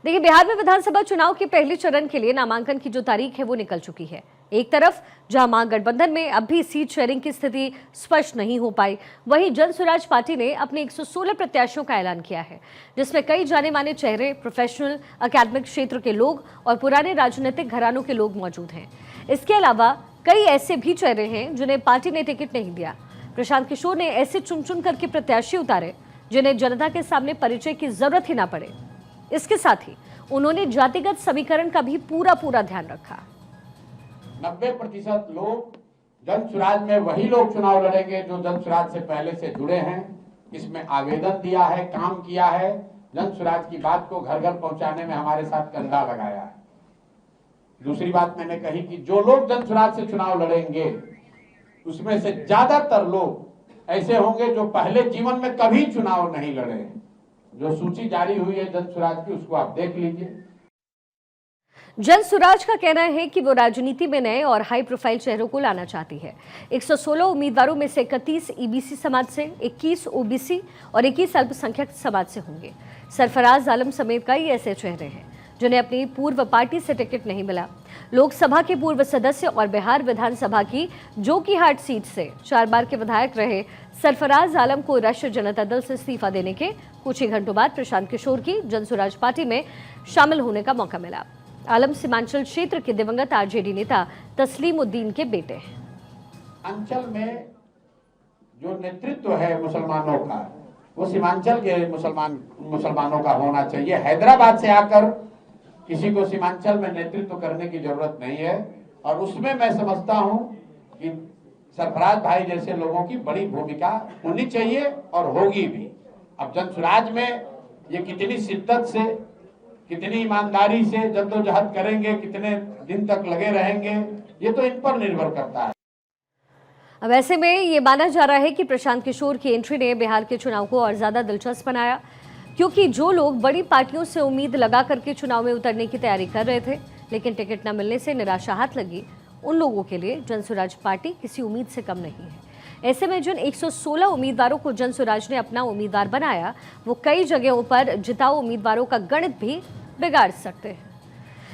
देखिए, बिहार में विधानसभा चुनाव के पहले चरण के लिए नामांकन की जो तारीख है वो निकल चुकी है। एक तरफ जहां महागठबंधन में अब भी सीट शेयरिंग की स्थिति स्पष्ट नहीं हो पाई, वहीं जन स्वराज पार्टी ने अपने 116 प्रत्याशियों का ऐलान किया है, जिसमें कई जाने माने चेहरे, प्रोफेशनल, अकादमिक क्षेत्र के लोग और पुराने राजनीतिक घरानों के लोग मौजूद हैं। इसके अलावा कई ऐसे भी चेहरे हैं जिन्हें पार्टी ने टिकट नहीं दिया। प्रशांत किशोर ने ऐसे चुन चुन करके प्रत्याशी उतारे जिन्हें जनता के सामने परिचय की जरूरत ही ना पड़े। इसके साथ ही उन्होंने जातिगत समीकरण का भी पूरा ध्यान रखा। 90% लोग जन स्वराज में वही लोग चुनाव लड़ेंगे जो जन स्वराज से पहले से जुड़े हैं, इसमें आवेदन दिया है, काम किया है, जन स्वराज की बात को घर घर पहुंचाने में हमारे साथ कंधा लगाया है। दूसरी बात मैंने कही कि जो लोग जन स्वराज से चुनाव लड़ेंगे उसमें से ज्यादातर लोग ऐसे होंगे जो पहले जीवन में कभी चुनाव नहीं लड़े हैं। जो सूची जारी हुई है जन स्वराज की, उसको आप देख लीजिए। जन स्वराज का कहना है कि वो राजनीति में नए और हाई प्रोफाइल चेहरों को लाना चाहती है। 116 उम्मीदवारों में से 31 ईबीसी समाज से, 21 ओबीसी और 21 अल्पसंख्यक समाज से होंगे। सरफराज आलम समेत कई ऐसे चेहरे हैं जिन्हें अपनी पूर्व पार्टी से टिकट नहीं मिला। लोकसभा के पूर्व सदस्य और बिहार विधानसभा की जोकीहाट सीट से 4 बार के विधायक रहे सरफराज आलम को राष्ट्रीय जनता दल से इस्तीफा देने के कुछ ही घंटों बाद प्रशांत किशोर की जन स्वराज पार्टी में शामिल होने का मौका मिला। आलम सीमांचल क्षेत्र के दिवंगत आरजेडी नेता तस्लीमुद्दीन के बेटे हैं। अंचल में जो नेतृत्व है मुसलमानों का, वो सीमांचल के मुसलमानों का होना चाहिए। हैदराबाद से आकर किसी को सीमांचल में नेतृत्व करने की जरूरत नहीं है। और उसमें मैं समझता हूं कि सरफराज भाई जैसे लोगों की बड़ी भूमिका होनी चाहिए और होगी भी। अब जन स्वराज में ये कितनी शिद्दत से, कितनी ईमानदारी से जद्दोजहद करेंगे, कितने दिन तक लगे रहेंगे, ये तो इन पर निर्भर करता है। अब ऐसे में ये माना जा रहा है कि प्रशांत किशोर की एंट्री ने बिहार के चुनाव को और ज्यादा दिलचस्प बनाया, क्योंकि जो लोग बड़ी पार्टियों से उम्मीद लगा करके चुनाव में उतरने की तैयारी कर रहे थे लेकिन टिकट न मिलने से निराशा हाथ लगी, उन लोगों के लिए जन स्वराज पार्टी किसी उम्मीद से कम नहीं है। ऐसे में जिन 116 उम्मीदवारों को जन स्वराज ने अपना उम्मीदवार बनाया, वो कई जगहों पर जिताऊ उम्मीदवारों का गणित भी बिगाड़ सकते हैं।